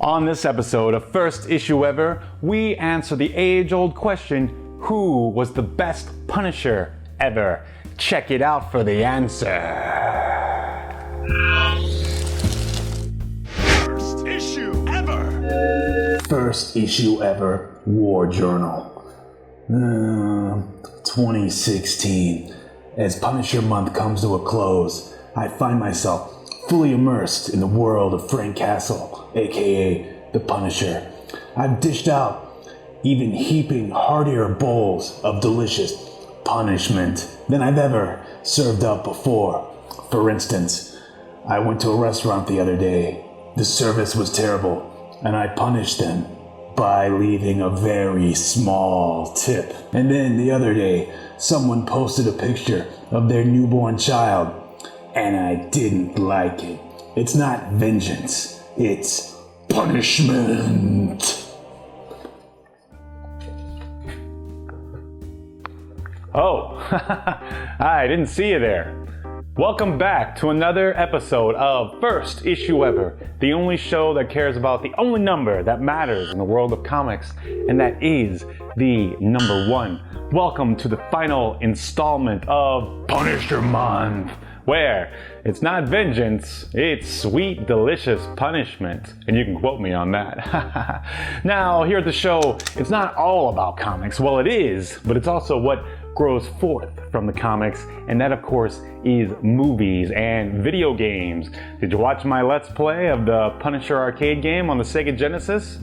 On this episode of First Issue Ever, we answer the age-old question, who was the best Punisher ever? Check it out for the answer. First issue ever. First issue ever, War Journal. 2016. As Punisher Month comes to a close, I find myself fully immersed in the world of Frank Castle, aka the Punisher. I've dished out even heaping heartier bowls of delicious punishment than I've ever served up before. For instance, I went to a restaurant the other day. The service was terrible, and I punished them by leaving a very small tip. And then the other day, someone posted a picture of their newborn child, and I didn't like it. It's not vengeance, it's punishment. Oh, I didn't see you there. Welcome back to another episode of First Issue Ever, the only show that cares about the only number that matters in the world of comics, and that is the number 1. Welcome to the final installment of Punisher Month, where it's not vengeance, it's sweet, delicious punishment. And you can quote me on that. Now, here at the show, it's not all about comics. Well, it is, but it's also what grows forth from the comics, and that, of course, is movies and video games. Did you watch my Let's Play of the Punisher arcade game on the Sega Genesis?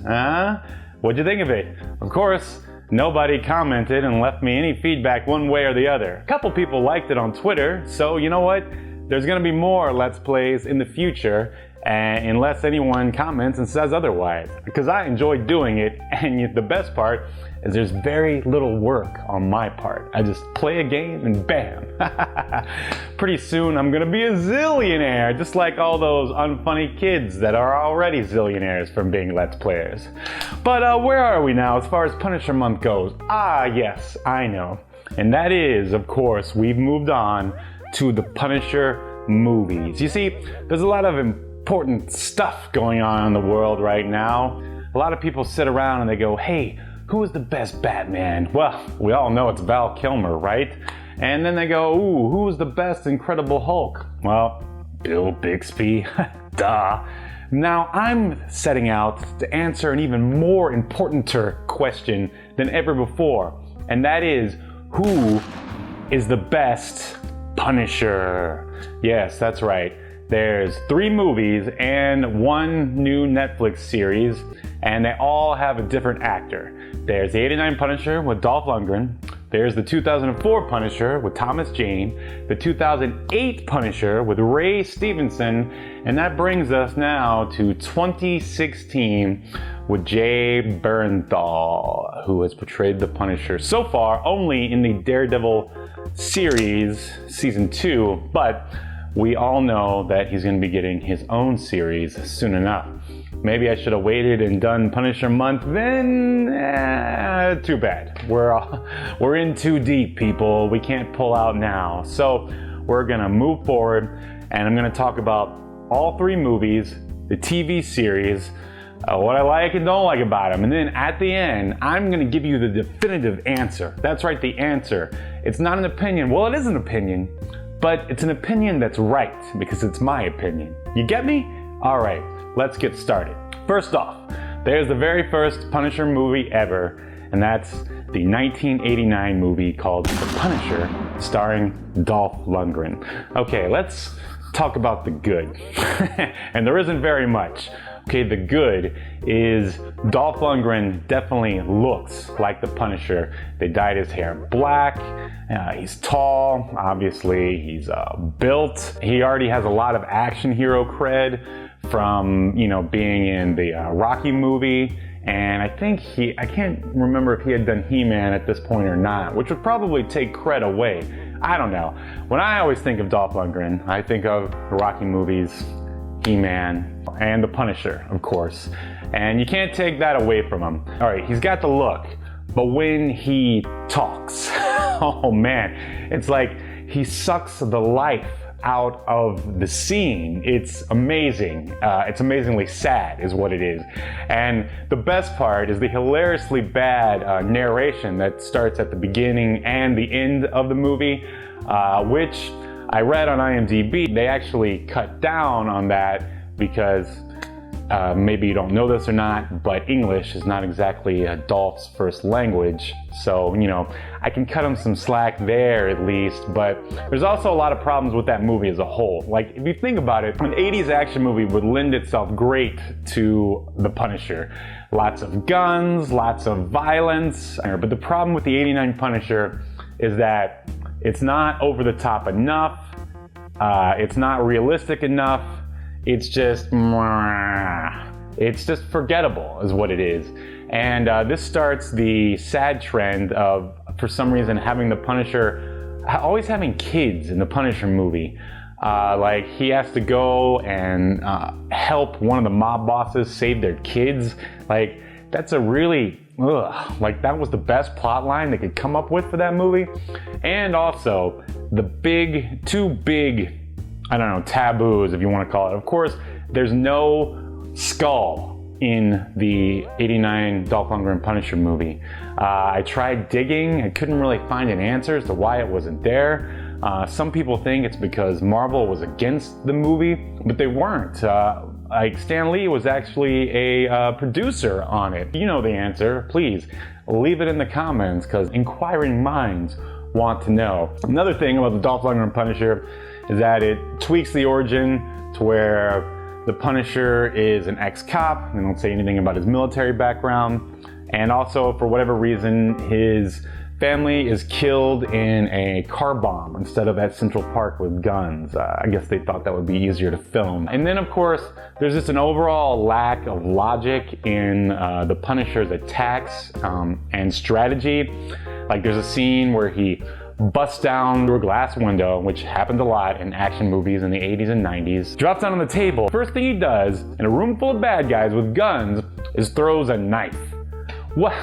What'd you think of it? Of course, nobody commented and left me any feedback one way or the other. A couple people liked it on Twitter, so you know what? There's gonna be more Let's Plays in the future, unless anyone comments and says otherwise, because I enjoy doing it, and the best part is there's very little work on my part. I just play a game and bam. Pretty soon I'm gonna be a zillionaire, just like all those unfunny kids that are already zillionaires from being Let's Players. But where are we now as far as Punisher Month goes? Yes, I know. And that is, of course, we've moved on to the Punisher movies. You see, there's a lot of important stuff going on in the world right now. A lot of people sit around and they go, hey, who is the best Batman? Well, we all know it's Val Kilmer, right? And then they go, ooh, who's the best Incredible Hulk? Well, Bill Bixby, duh. Now, I'm setting out to answer an even more importanter question than ever before, and that is, who is the best Punisher? Yes, that's right. There's 3 movies and 1 new Netflix series, and they all have a different actor. There's the 89 Punisher with Dolph Lundgren. There's the 2004 Punisher with Thomas Jane. The 2008 Punisher with Ray Stevenson. And that brings us now to 2016 with Jay Bernthal, who has portrayed the Punisher so far only in the Daredevil series, season 2, but we all know that he's going to be getting his own series soon enough. Maybe I should have waited and done Punisher Month then. Too bad. We're in too deep, people. We can't pull out now. So we're going to move forward, and I'm going to talk about all 3 movies, the TV series, what I like and don't like about them. And then at the end, I'm going to give you the definitive answer. That's right, the answer. It's not an opinion. Well, it is an opinion, but it's an opinion that's right because it's my opinion. You get me? All right, let's get started. First off, there's the very first Punisher movie ever, and that's the 1989 movie called The Punisher, starring Dolph Lundgren. Okay, let's talk about the good. And there isn't very much. Okay, the good is Dolph Lundgren definitely looks like the Punisher. They dyed his hair black. He's tall, obviously. He's built. He already has a lot of action hero cred from, being in the Rocky movie. And I think I can't remember if he had done He-Man at this point or not, which would probably take cred away. I don't know. When I always think of Dolph Lundgren, I think of the Rocky movies, He-Man, and the Punisher, of course. And you can't take that away from him. All right, he's got the look, but when he talks, oh man, it's like he sucks the life out of the scene. It's amazing. It's amazingly sad is what it is. And the best part is the hilariously bad narration that starts at the beginning and the end of the movie, which I read on IMDb. They actually cut down on that because maybe you don't know this or not, but English is not exactly Dolph's first language. So, you know, I can cut him some slack there at least, but there's also a lot of problems with that movie as a whole. Like, if you think about it, an 80s action movie would lend itself great to The Punisher. Lots of guns, lots of violence, but the problem with the 89 Punisher is that it's not over the top enough, it's not realistic enough, it's just forgettable is what it is. And this starts the sad trend of, for some reason, having the Punisher, always having kids in the Punisher movie. Like, he has to go and help one of the mob bosses save their kids. Like, that's a really, like, that was the best plot line they could come up with for that movie. And also, the two big, I don't know, taboos, if you want to call it. Of course, there's no skull in the 89 Dolph Lundgren Punisher movie. I tried digging, I couldn't really find an answer as to why it wasn't there. Some people think it's because Marvel was against the movie, but they weren't. Like, Stan Lee was actually a producer on it. If you know the answer, please leave it in the comments, because inquiring minds want to know. Another thing about the Dolph Lundgren Punisher is that it tweaks the origin to where the Punisher is an ex-cop. They don't say anything about his military background. And also, for whatever reason, his family is killed in a car bomb instead of at Central Park with guns. I guess they thought that would be easier to film. And then, of course, there's just an overall lack of logic in the Punisher's attacks and strategy. Like, there's a scene where he busts down through a glass window, which happened a lot in action movies in the 80s and 90s, drops down on the table. First thing he does, in a room full of bad guys with guns, is throws a knife. What?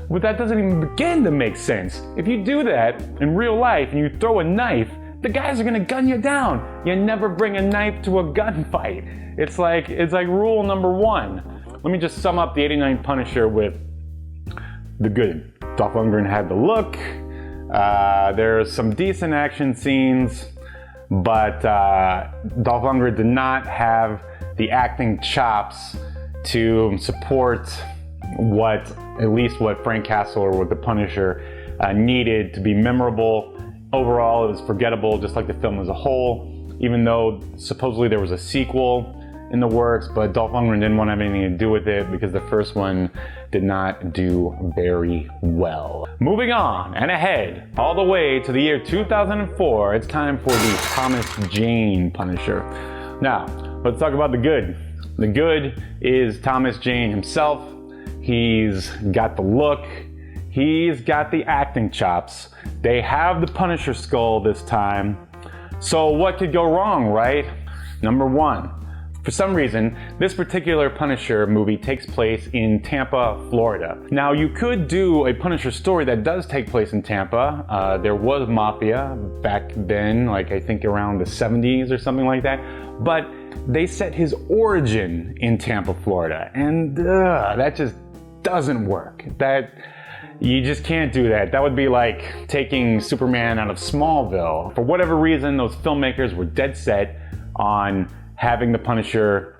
Well, that doesn't even begin to make sense. If you do that in real life and you throw a knife, the guys are gonna gun you down. You never bring a knife to a gunfight. It's like rule number one. Let me just sum up the 89 Punisher with the good. Dolph Lundgren had the look. There's some decent action scenes, but Dolph Lundgren did not have the acting chops to support at least what Frank Castle or what the Punisher needed to be memorable. Overall, it was forgettable, just like the film as a whole, even though supposedly there was a sequel in the works, but Dolph Lundgren didn't want to have anything to do with it because the first one did not do very well. Moving on and ahead, all the way to the year 2004, it's time for the Thomas Jane Punisher. Now, let's talk about the good. The good is Thomas Jane himself. He's got the look, he's got the acting chops. They have the Punisher skull this time. So what could go wrong, right? Number one, for some reason, this particular Punisher movie takes place in Tampa, Florida. Now, you could do a Punisher story that does take place in Tampa. There was mafia back then, like I think around the 70s or something like that. But they set his origin in Tampa, Florida. And that just doesn't work. You just can't do that. That would be like taking Superman out of Smallville. For whatever reason, those filmmakers were dead set on having the Punisher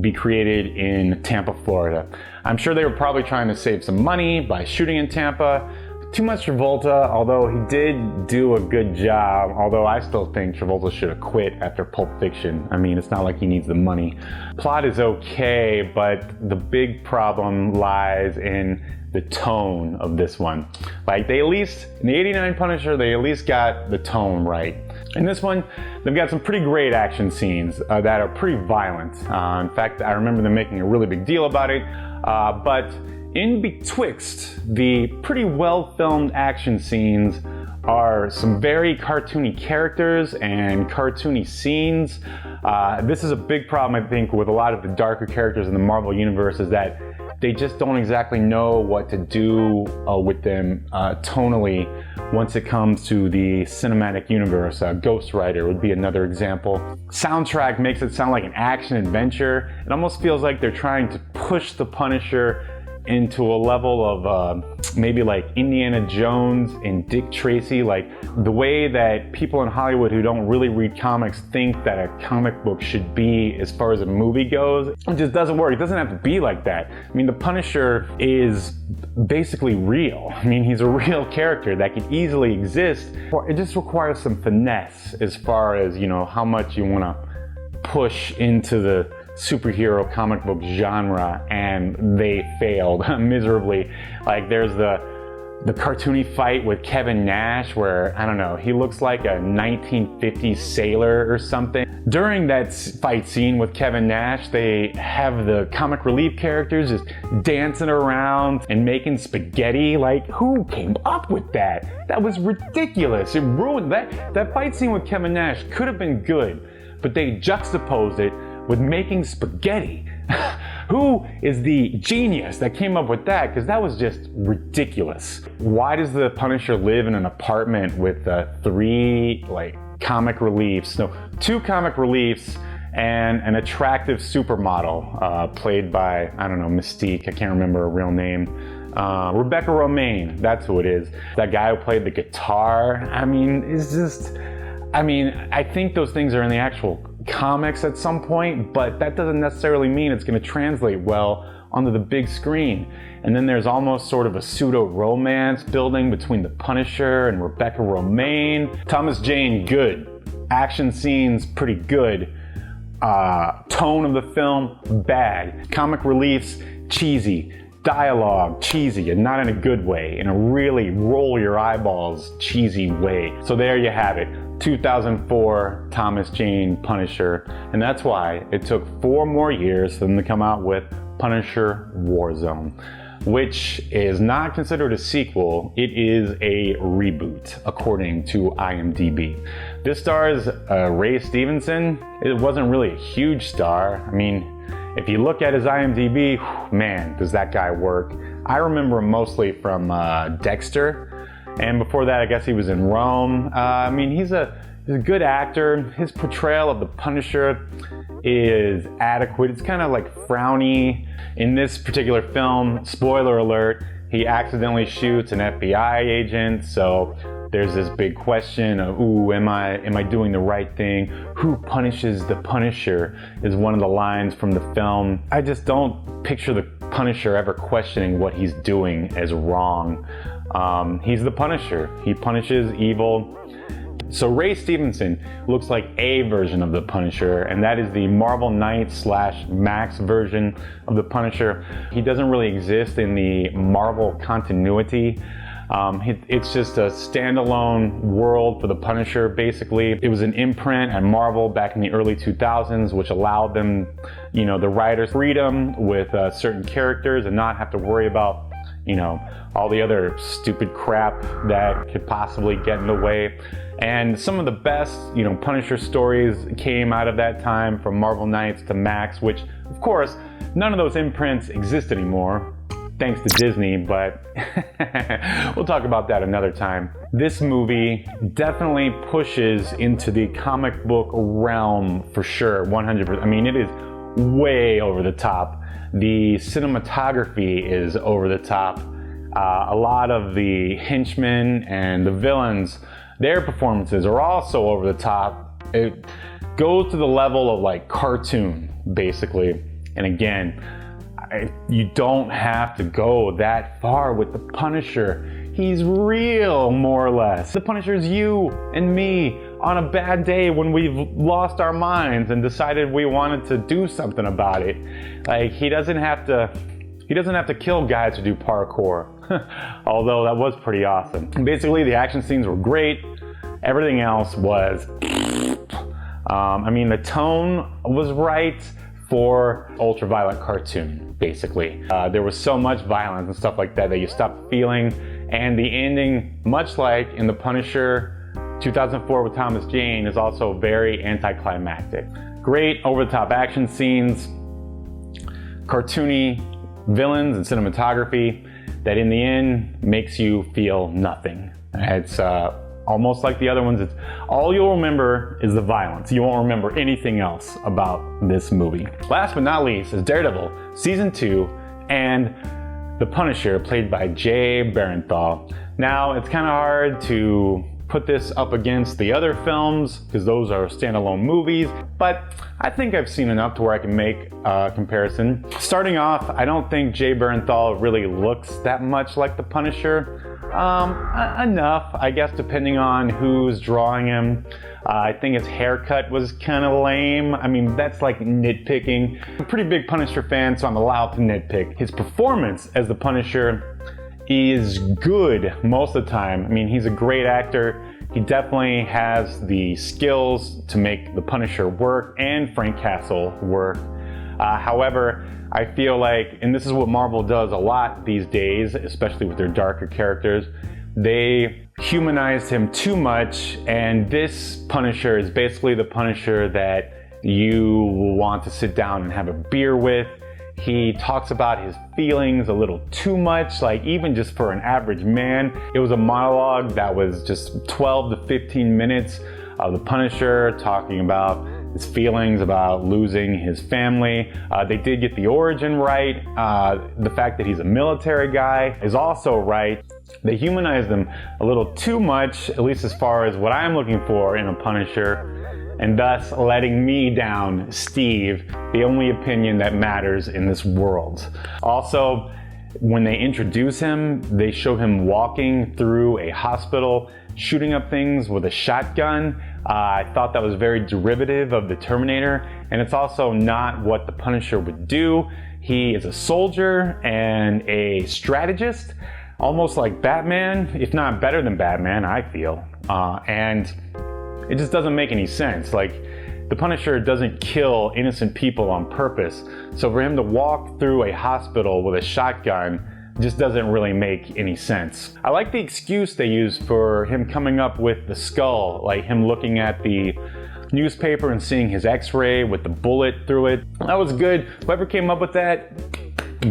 be created in Tampa, Florida. I'm sure they were probably trying to save some money by shooting in Tampa. Too much Travolta, although he did do a good job, although I still think Travolta should have quit after Pulp Fiction. I mean, it's not like he needs the money. Plot is okay, but the big problem lies in the tone of this one. Like, they at least, in the 89 Punisher, they at least got the tone right. In this one, they've got some pretty great action scenes that are pretty violent. In fact, I remember them making a really big deal about it. But in betwixt the pretty well-filmed action scenes are some very cartoony characters and cartoony scenes. This is a big problem, I think, with a lot of the darker characters in the Marvel Universe, is that they just don't exactly know what to do with them tonally once it comes to the cinematic universe. Ghost Rider would be another example. Soundtrack makes it sound like an action adventure. It almost feels like they're trying to push the Punisher into a level of maybe like Indiana Jones and Dick Tracy, like the way that people in Hollywood who don't really read comics think that a comic book should be as far as a movie goes. It just doesn't work. It doesn't have to be like that. I mean, the Punisher is basically real. I mean, he's a real character that could easily exist. It just requires some finesse as far as, you know, how much you want to push into the superhero comic book genre, and they failed miserably. Like there's the cartoony fight with Kevin Nash where, I don't know, he looks like a 1950s sailor or something. During that fight scene with Kevin Nash, they have the comic relief characters just dancing around and making spaghetti. Like, who came up with that? That was ridiculous. It ruined that fight scene with Kevin Nash could have been good, but they juxtaposed it with making spaghetti. Who is the genius that came up with that? Because that was just ridiculous. Why does the Punisher live in an apartment with 3 like comic reliefs? No, 2 comic reliefs and an attractive supermodel played by, I don't know, Mystique. I can't remember her real name. Rebecca Romaine, that's who it is. That guy who played the guitar. I mean, it's just, I think those things are in the actual comics at some point, but that doesn't necessarily mean it's going to translate well onto the big screen. And then there's almost sort of a pseudo-romance building between the Punisher and Rebecca Romaine. Thomas Jane, good. Action scenes, pretty good. Tone of the film, bad. Comic reliefs, cheesy. Dialogue, cheesy, and not in a good way, in a really roll your eyeballs cheesy way. So there you have it. 2004 Thomas Jane Punisher, and that's why it took 4 more years for them to come out with Punisher Warzone, which is not considered a sequel. It is a reboot, according to IMDb. This stars Ray Stevenson. It wasn't really a huge star. I mean, if you look at his IMDb, man, does that guy work. I remember him mostly from Dexter. And before that, I guess he was in Rome. I mean, he's a good actor. His portrayal of the Punisher is adequate. It's kind of like frowny. In this particular film, spoiler alert, he accidentally shoots an FBI agent. So there's this big question of, ooh, am I doing the right thing? Who punishes the Punisher is one of the lines from the film. I just don't picture the Punisher ever questioning what he's doing as wrong. He's the Punisher. He punishes evil. So Ray Stevenson looks like a version of the Punisher, and that is the Marvel Knights / Max version of the Punisher. He doesn't really exist in the Marvel continuity. It's just a standalone world for the Punisher, basically. It was an imprint at Marvel back in the early 2000s, which allowed them, you know, the writers freedom with certain characters and not have to worry about, you know, all the other stupid crap that could possibly get in the way. And some of the best, you know, Punisher stories came out of that time, from Marvel Knights to Max, which, of course, none of those imprints exist anymore, thanks to Disney, but we'll talk about that another time. This movie definitely pushes into the comic book realm for sure, 100%. I mean, it is way over the top. The cinematography is over the top. A lot of the henchmen and the villains, their performances are also over the top. It goes to the level of like cartoon, basically. And again, you don't have to go that far with the Punisher. He's real, more or less. The Punisher's you and me on a bad day when we've lost our minds and decided we wanted to do something about it. Like, he doesn't have to kill guys to do parkour. Although that was pretty awesome. Basically, the action scenes were great. Everything else was I mean, the tone was right for ultraviolet cartoon, basically. There was so much violence and stuff like that you stopped feeling. And the ending, much like in The Punisher 2004 with Thomas Jane, is also very anticlimactic. Great over-the-top action scenes, cartoony villains and cinematography that in the end makes you feel nothing. It's almost like the other ones. It's all you'll remember is the violence. You won't remember anything else about this movie. Last but not least is Daredevil Season 2 and The Punisher, played by Jay Barenthal. Now, it's kind of hard to put this up against the other films because those are standalone movies, but I think I've seen enough to where I can make a comparison. Starting off, I don't think Jay Barenthal really looks that much like the Punisher. Enough, I guess, depending on who's drawing him. I think his haircut was kind of lame. I mean, that's like nitpicking. I'm a pretty big Punisher fan, so I'm allowed to nitpick. His performance as the Punisher is good most of the time. I mean, he's a great actor. He definitely has the skills to make the Punisher work and Frank Castle work. However, I feel like, and this is what Marvel does a lot these days, especially with their darker characters, they humanized him too much, and this Punisher is basically the Punisher that you want to sit down and have a beer with. He talks about his feelings a little too much, like even just for an average man. It was a monologue that was just 12 to 15 minutes of the Punisher talking about his feelings about losing his family. They did get the origin right. The fact that he's a military guy is also right. They humanized him a little too much, at least as far as what I'm looking for in a Punisher, and thus letting me down, Steve, the only opinion that matters in this world. Also, when they introduce him, they show him walking through a hospital, shooting up things with a shotgun. I thought that was very derivative of the Terminator, and it's also not what the Punisher would do. He is a soldier and a strategist, almost like Batman, if not better than Batman, I feel. And it just doesn't make any sense. Like, the Punisher doesn't kill innocent people on purpose, so for him to walk through a hospital with a shotgun just doesn't really make any sense. I like the excuse they use for him coming up with the skull, like him looking at the newspaper and seeing his x-ray with the bullet through it. That was good. Whoever came up with that,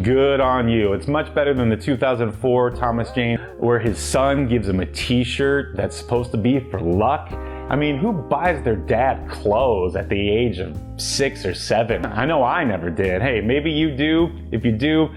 good on you. It's much better than the 2004 Thomas Jane, where his son gives him a t-shirt that's supposed to be for luck. I mean, who buys their dad clothes at the age of 6 or 7? I know I never did. Hey, maybe you do. If you do,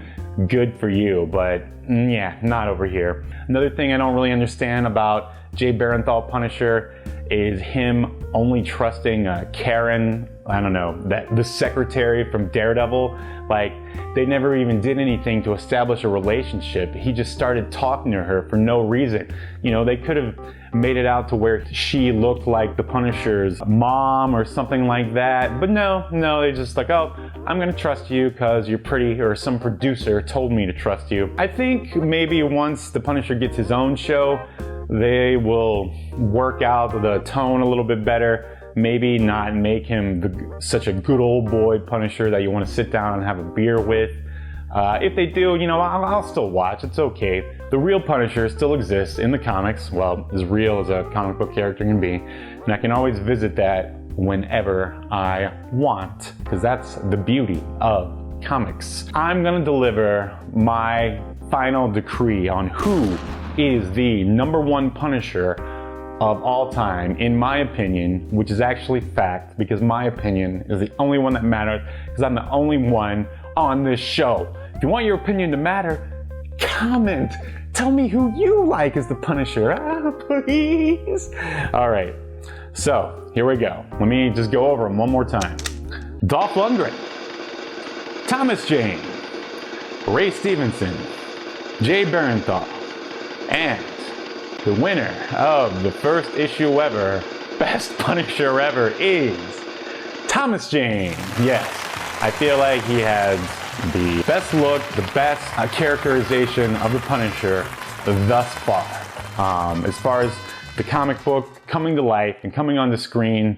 good for you, but yeah, not over here. Another thing I don't really understand about Jay Barenthal Punisher is him only trusting Karen, I don't know, the secretary from Daredevil. Like, they never even did anything to establish a relationship. He just started talking to her for no reason. You know, they could have made it out to where she looked like the Punisher's mom or something like that. But no, they just like, oh, I'm gonna trust you because you're pretty, or some producer told me to trust you. I think maybe once the Punisher gets his own show, they will work out the tone a little bit better. Maybe not make him such a good old boy Punisher that you want to sit down and have a beer with. If they do, you know, I'll still watch. It's okay. The real Punisher still exists in the comics. Well, as real as a comic book character can be. And I can always visit that whenever I want, because that's the beauty of comics. I'm going to deliver my final decree on who is the #1 Punisher of all time, in my opinion, which is actually fact, because my opinion is the only one that matters, because I'm the only one on this show. If you want your opinion to matter, comment. Tell me who you like as the Punisher, please. All right, so here we go. Let me just go over them one more time. Dolph Lundgren, Thomas Jane, Ray Stevenson, Jay Barenthal, and the winner of the first issue ever, Best Punisher Ever, is Thomas Jane. Yes, I feel like he has the best look, the best characterization of the Punisher thus far. As far as the comic book coming to life and coming on the screen,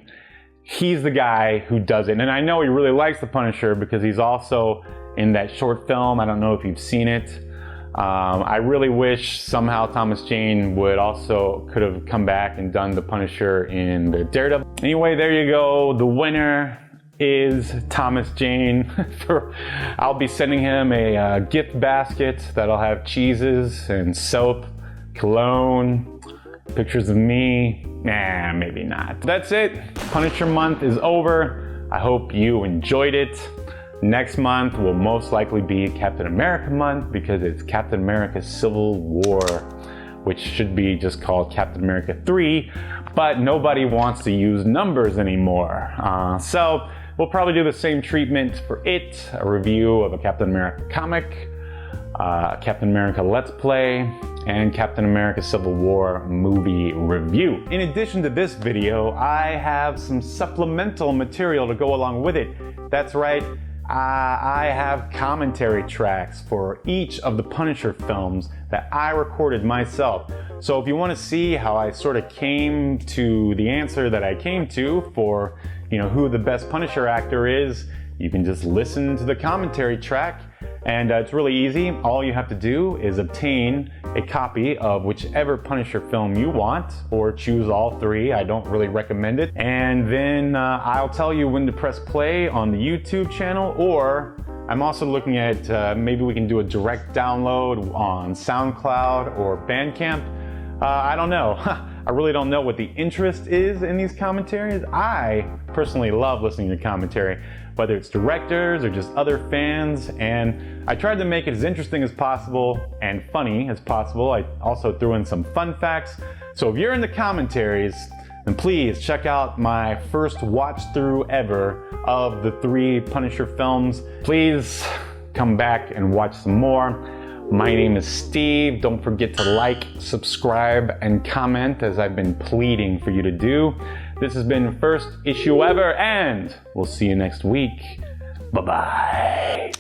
he's the guy who does it. And I know he really likes the Punisher because he's also in that short film. I don't know if you've seen it. I really wish somehow Thomas Jane could have come back and done the Punisher in the Daredevil. Anyway, there you go. The winner is Thomas Jane. I'll be sending him a gift basket that'll have cheeses and soap, cologne, pictures of me. Nah, maybe not. That's it. Punisher month is over. I hope you enjoyed it. Next month will most likely be Captain America month because it's Captain America Civil War, which should be just called Captain America 3, but nobody wants to use numbers anymore. So we'll probably do the same treatment for it, a review of a Captain America comic, Captain America Let's Play, and Captain America Civil War movie review. In addition to this video, I have some supplemental material to go along with it. That's right, I have commentary tracks for each of the Punisher films that I recorded myself. So if you want to see how I sort of came to the answer that I came to for, who the best Punisher actor is, you can just listen to the commentary track, and it's really easy. All you have to do is obtain a copy of whichever Punisher film you want, or choose all three. I don't really recommend it. And then I'll tell you when to press play on the YouTube channel, or I'm also looking at maybe we can do a direct download on SoundCloud or Bandcamp. I don't know. I really don't know what the interest is in these commentaries. I personally love listening to commentary, whether it's directors or just other fans, and I tried to make it as interesting as possible and funny as possible. I also threw in some fun facts. So if you're into commentaries, then please check out my first watch through ever of the 3 Punisher films. Please come back and watch some more. My name is Steve. Don't forget to like, subscribe, and comment as I've been pleading for you to do. This has been First Issue Ever, and we'll see you next week. Bye-bye.